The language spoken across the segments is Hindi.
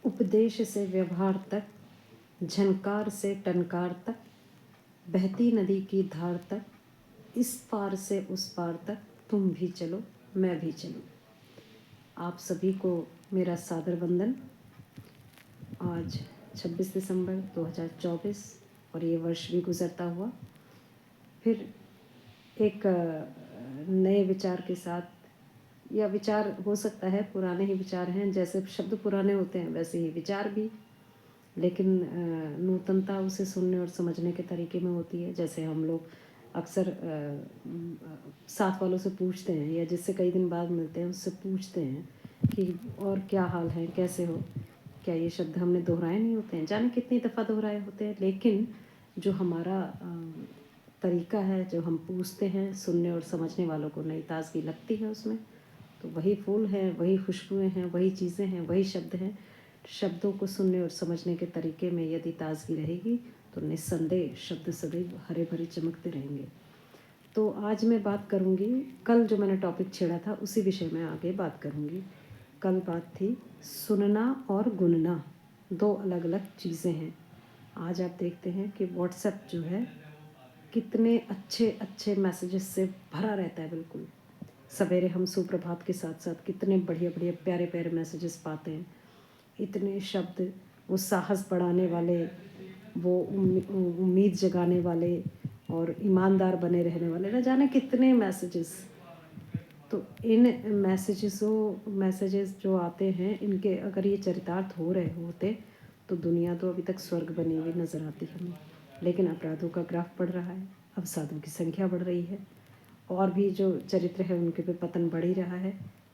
उपदेश से व्यवहार तक, झनकार से टनकार तक, बहती नदी की धार तक, इस पार से उस पार तक, तुम भी चलो मैं भी चलूँ। आप सभी को मेरा सादर वंदन। आज 26 दिसंबर 2024 और ये वर्ष भी गुजरता हुआ फिर एक नए विचार के साथ, या विचार हो सकता है पुराने ही विचार हैं, जैसे शब्द पुराने होते हैं वैसे ही विचार भी, लेकिन नूतनता उसे सुनने और समझने के तरीके में होती है। जैसे हम लोग अक्सर साथ वालों से पूछते हैं, या जिससे कई दिन बाद मिलते हैं उससे पूछते हैं कि और क्या हाल है, कैसे हो। क्या ये शब्द हमने दोहराए नहीं होते हैं, जाने कितनी दफ़ा दोहराए होते हैं, लेकिन जो हमारा तरीका है, जो हम पूछते हैं, सुनने और समझने वालों को नई ताजगी लगती है उसमें। तो वही फूल हैं, वही खुशबुएं हैं, वही चीज़ें हैं, वही शब्द हैं। शब्दों को सुनने और समझने के तरीके में यदि ताजगी रहेगी तो निस्संदेह शब्द सदैव हरे भरे चमकते रहेंगे। तो आज मैं बात करूँगी, कल जो मैंने टॉपिक छेड़ा था उसी विषय में आगे बात करूँगी। कल बात थी सुनना और गुनना, दो अलग अलग चीज़ें हैं। आज आप देखते हैं कि व्हाट्सएप जो है कितने अच्छे अच्छे मैसेजेस से भरा रहता है। बिल्कुल सवेरे हम सुप्रभात के साथ साथ कितने बढ़िया बढ़िया प्यारे प्यारे मैसेजेस पाते हैं। इतने शब्द, वो साहस बढ़ाने वाले, वो उम्मीद जगाने वाले और ईमानदार बने रहने वाले, न जाने कितने मैसेजेस। तो इन मैसेजेस जो आते हैं, इनके अगर ये चरितार्थ हो रहे होते तो दुनिया तो अभी तक स्वर्ग बनी हुई नज़र आती हमें। लेकिन अपराधों का ग्राफ बढ़ रहा है, अवसादों की संख्या बढ़ रही है, और भी जो चरित्र है उनके पे पतन बढ़ ही रहा है।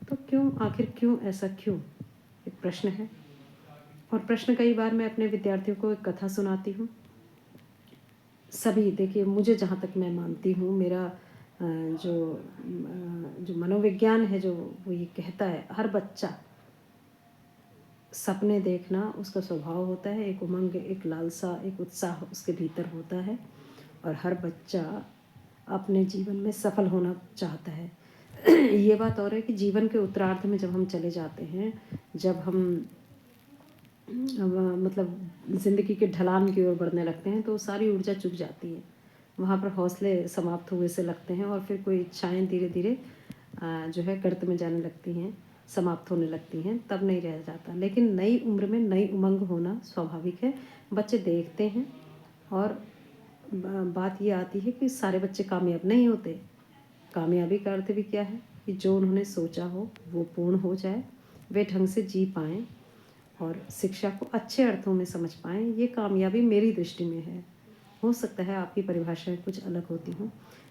तो क्यों, आखिर क्यों, ऐसा क्यों, एक प्रश्न है। और प्रश्न कई बार मैं अपने विद्यार्थियों को एक कथा सुनाती हूँ। सभी देखिए, मुझे जहाँ तक मैं मानती हूँ, मेरा जो मनोविज्ञान है, जो वो ये कहता है, हर बच्चा सपने देखना उसका स्वभाव होता है। एक उमंग, एक लालसा, एक उत्साह उसके भीतर होता है, और हर बच्चा अपने जीवन में सफल होना चाहता है। ये बात और है कि जीवन के उत्तरार्ध में जब हम चले जाते हैं, जब हम मतलब ज़िंदगी के ढलान की ओर बढ़ने लगते हैं, तो सारी ऊर्जा चुक जाती है। वहाँ पर हौसले समाप्त हुए से लगते हैं, और फिर कोई इच्छाएं धीरे धीरे जो है गर्त में जाने लगती हैं, समाप्त होने लगती हैं, तब नहीं रह जाता। लेकिन नई उम्र में नई उमंग होना स्वाभाविक है। बच्चे देखते हैं, और बात ये आती है कि सारे बच्चे कामयाब नहीं होते। कामयाबी का अर्थ भी क्या है कि जो उन्होंने सोचा हो वो पूर्ण हो जाए, वे ढंग से जी पाएँ और शिक्षा को अच्छे अर्थों में समझ पाएँ। ये कामयाबी मेरी दृष्टि में है। हो सकता है आपकी परिभाषाएं कुछ अलग होती हों।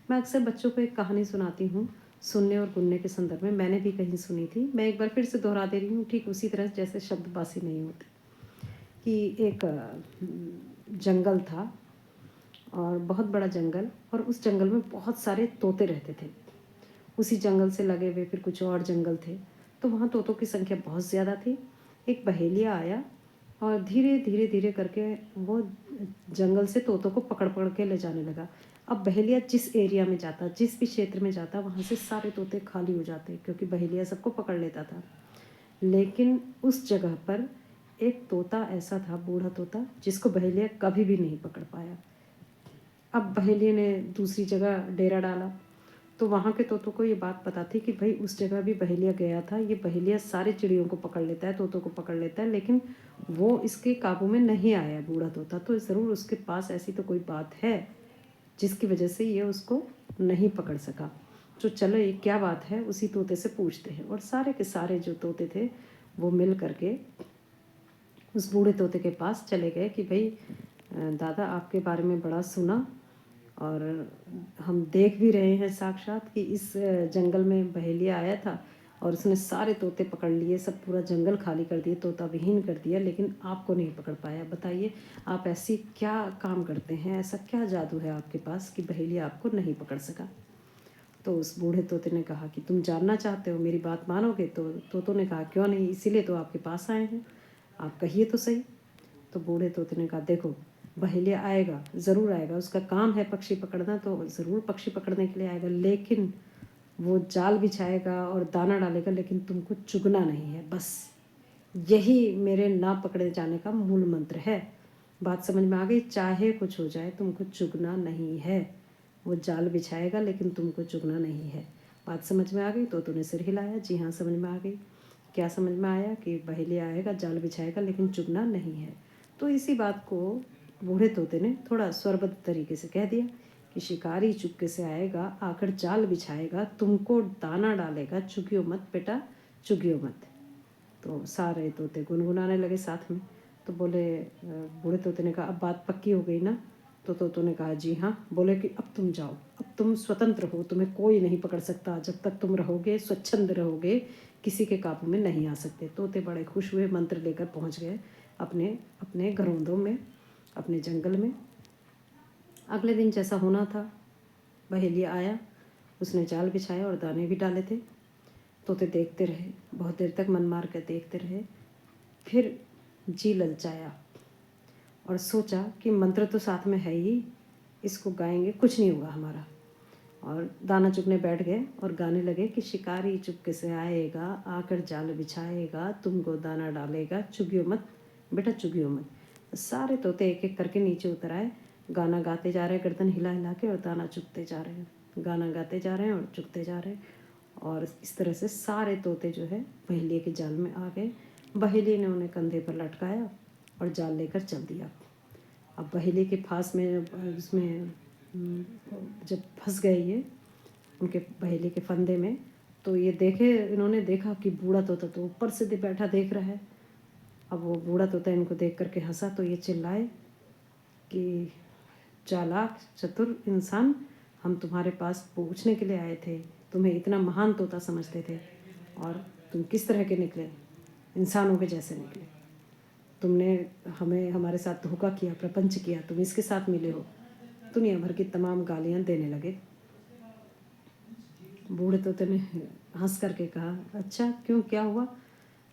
मैं अक्सर बच्चों को एक कहानी सुनाती हूँ, सुनने और गुनने के संदर्भ में। मैंने भी कहीं सुनी थी, मैं एक बार फिर से दोहरा दे रही हूँ, ठीक उसी तरह जैसे शब्द बासी नहीं होते। कि एक जंगल था, और बहुत बड़ा जंगल, और उस जंगल में बहुत सारे तोते रहते थे। उसी जंगल से लगे हुए फिर कुछ और जंगल थे, तो वहाँ तोतों की संख्या बहुत ज़्यादा थी। एक बहेलिया आया, और धीरे धीरे धीरे करके वो जंगल से तोतों को पकड़ पकड़ के ले जाने लगा। अब बहेलिया जिस एरिया में जाता, जिस भी क्षेत्र में जाता, वहाँ से सारे तोते खाली हो जाते, क्योंकि बहेलिया सबको पकड़ लेता था। लेकिन उस जगह पर एक तोता ऐसा था, बूढ़ा तोता, जिसको बहेलिया कभी भी नहीं पकड़ पाया। अब बहेलिया ने दूसरी जगह डेरा डाला, तो वहाँ के तोतों को ये बात पता थी कि भाई उस जगह भी बहेलिया गया था, ये बहेलिया सारे चिड़ियों को पकड़ लेता है, तोतों को पकड़ लेता है, लेकिन वो इसके काबू में नहीं आया बूढ़ा तोता। तो ज़रूर उसके पास ऐसी तो कोई बात है जिसकी वजह से ये उसको नहीं पकड़ सका। तो चलो, ये क्या बात है, उसी तोते से पूछते हैं। और सारे के सारे जो तोते थे वो मिल करके उस बूढ़े तोते के पास चले गए कि भाई दादा, आपके बारे में बड़ा सुना, और हम देख भी रहे हैं साक्षात कि इस जंगल में बहेलिया आया था और उसने सारे तोते पकड़ लिए, सब पूरा जंगल खाली कर दिए, तोता विहीन कर दिया, लेकिन आपको नहीं पकड़ पाया। बताइए आप ऐसी क्या काम करते हैं, ऐसा क्या जादू है आपके पास कि बहेलिया आपको नहीं पकड़ सका। तो उस बूढ़े तोते ने कहा कि तुम जानना चाहते हो, मेरी बात मानोगे। तो तोतों ने कहा क्यों नहीं, इसीलिए तो आपके पास आए हैं, आप कहिए तो सही। तो बूढ़े तोते ने कहा देखो, बहेलिया आएगा, ज़रूर आएगा, उसका काम है पक्षी पकड़ना, तो ज़रूर पक्षी पकड़ने के लिए आएगा, लेकिन वो जाल बिछाएगा और दाना डालेगा, लेकिन तुमको चुगना नहीं है, बस यही मेरे ना पकड़े जाने का मूल मंत्र है। बात समझ में आ गई? चाहे कुछ हो जाए तुमको चुगना नहीं है। वो जाल बिछाएगा लेकिन तुमको चुगना नहीं है। बात समझ में आ गई? तो तूने सिर हिलाया। जी हाँ, समझ में आ गई। क्या समझ में आया? कि बहेली आएगा, जाल बिछाएगा लेकिन चुगना नहीं है। तो इसी बात को बूढ़े तोते ने थोड़ा स्वरबद्ध तरीके से कह दिया कि शिकारी चुपके से आएगा, आकर जाल बिछाएगा, तुमको दाना डालेगा, चुगियो मत बेटा, चुगियो मत। तो सारे तोते गुनगुनाने लगे साथ में। तो बोले, बूढ़े तोते ने कहा, अब बात पक्की हो गई ना? तो तोतों ने कहा जी हाँ। बोले कि अब तुम जाओ, अब तुम स्वतंत्र हो, तुम्हें कोई नहीं पकड़ सकता। जब तक तुम रहोगे, स्वच्छंद रहोगे, किसी के काबू में नहीं आ सकते। तोते बड़े खुश हुए, मंत्र लेकर पहुंच गए अपने अपने घरोंदों में, अपने जंगल में। अगले दिन जैसा होना था, बहेलिया आया, उसने जाल बिछाया और दाने भी डाले थे। तोते देखते रहे, बहुत देर तक मन मार कर देखते रहे। फिर जी ललचाया और सोचा कि मंत्र तो साथ में है ही, इसको गाएंगे, कुछ नहीं होगा हमारा। और दाना चुगने बैठ गए और गाने लगे कि शिकारी चुपके से आएगा, आकर जाल बिछाएगा, तुमको दाना डालेगा, चुगियो मत बेटा, चुगियो मत। सारे तोते एक एक करके नीचे उतर आए, गाना गाते जा रहे हैं, गर्दन हिला हिला के, और दाना चुगते जा रहे हैं। गाना गाते जा रहे हैं और चुगते जा रहे हैं। और इस तरह से सारे तोते जो है बहेलिए के जाल में आ गए। बहेलिए ने उन्हें कंधे पर लटकाया और जाल लेकर चल दिया। अब बहेलिए के फांस में, उसमें जब फंस गए ये उनके बहेलिए के फंदे में, तो ये इन्होंने देखा कि बूढ़ा तोता तो ऊपर से बैठा देख रहा है। अब वो बूढ़ा तोता इनको देख करके हंसा, तो ये चिल्लाए कि चालाक चतुर इंसान, हम तुम्हारे पास पूछने के लिए आए थे, तुम्हें इतना महान तोता समझते थे, और तुम किस तरह के निकले? इंसानों के जैसे निकले। तुमने हमें हमारे साथ धोखा किया, प्रपंच किया, तुम इसके साथ मिले हो। दुनिया भर की तमाम गालियाँ देने लगे। बूढ़े तोते ने हंस करके कहा, अच्छा क्यों, क्या हुआ?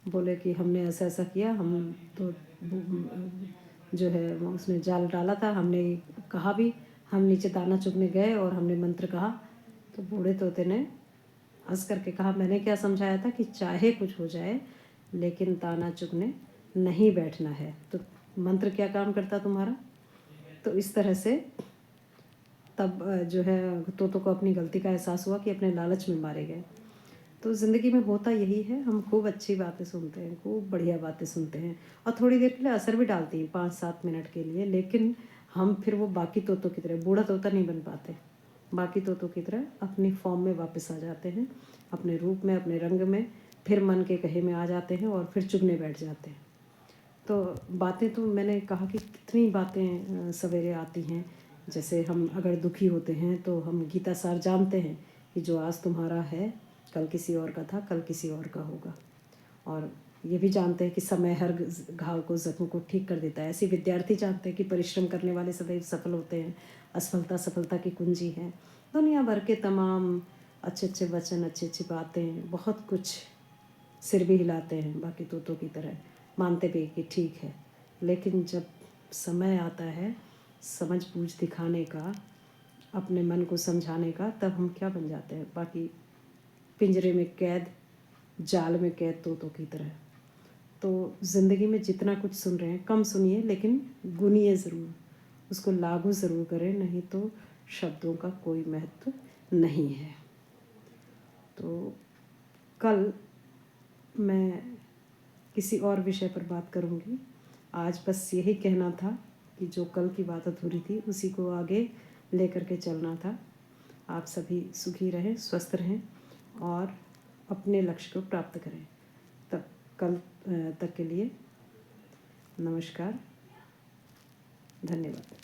बोले कि हमने ऐसा ऐसा किया, हम तो जो है उसने जाल डाला था, हमने कहा भी, हम नीचे दाना चुगने गए और हमने मंत्र कहा। तो बूढ़े तोते ने हंस करके कहा, मैंने क्या समझाया था कि चाहे कुछ हो जाए लेकिन दाना चुगने नहीं बैठना है। तो मंत्र क्या काम करता तुम्हारा? तो इस तरह से तब जो है तोतों को अपनी गलती का एहसास हुआ कि अपने लालच में मारे गए। तो ज़िंदगी में होता यही है, हम खूब अच्छी बातें सुनते हैं, खूब बढ़िया बातें सुनते हैं, और थोड़ी देर के लिए असर भी डालती हैं, 5-7 मिनट के लिए, लेकिन हम फिर वो बाकी तोतों की तरह बूढ़ा तोता नहीं बन पाते। बाकी तोतों की तरह अपनी फॉर्म में वापस आ जाते हैं, अपने रूप में, अपने रंग में, फिर मन के कहे में आ जाते हैं और फिर चुगने बैठ जाते हैं। तो बातें तो मैंने कहा कि कितनी बातें सवेरे आती हैं। जैसे हम अगर दुखी होते हैं तो हम गीता सार जानते हैं कि जो आज तुम्हारा है कल किसी और का था, कल किसी और का होगा। और ये भी जानते हैं कि समय हर घाव को, जख्म को ठीक कर देता है। ऐसे विद्यार्थी जानते हैं कि परिश्रम करने वाले सदैव सफल होते हैं, असफलता सफलता की कुंजी है। दुनिया भर के तमाम अच्छे अच्छे वचन, अच्छी अच्छी बातें, बहुत कुछ सिर भी हिलाते हैं बाकी तोतों की तरह, मानते भी कि ठीक है। लेकिन जब समय आता है समझ बूझ दिखाने का, अपने मन को समझाने का, तब हम क्या बन जाते हैं? बाकी पिंजरे में कैद, जाल में कैद तोतों की तरह। तो ज़िंदगी में जितना कुछ सुन रहे हैं कम सुनिए, लेकिन गुनिए ज़रूर, उसको लागू ज़रूर करें, नहीं तो शब्दों का कोई महत्व नहीं है। तो कल मैं किसी और विषय पर बात करूँगी। आज बस यही कहना था कि जो कल की बात अधूरी थी उसी को आगे लेकर के चलना था। आप सभी सुखी रहें, स्वस्थ रहें और अपने लक्ष्य को प्राप्त करें। तब कल तक के लिए नमस्कार, धन्यवाद।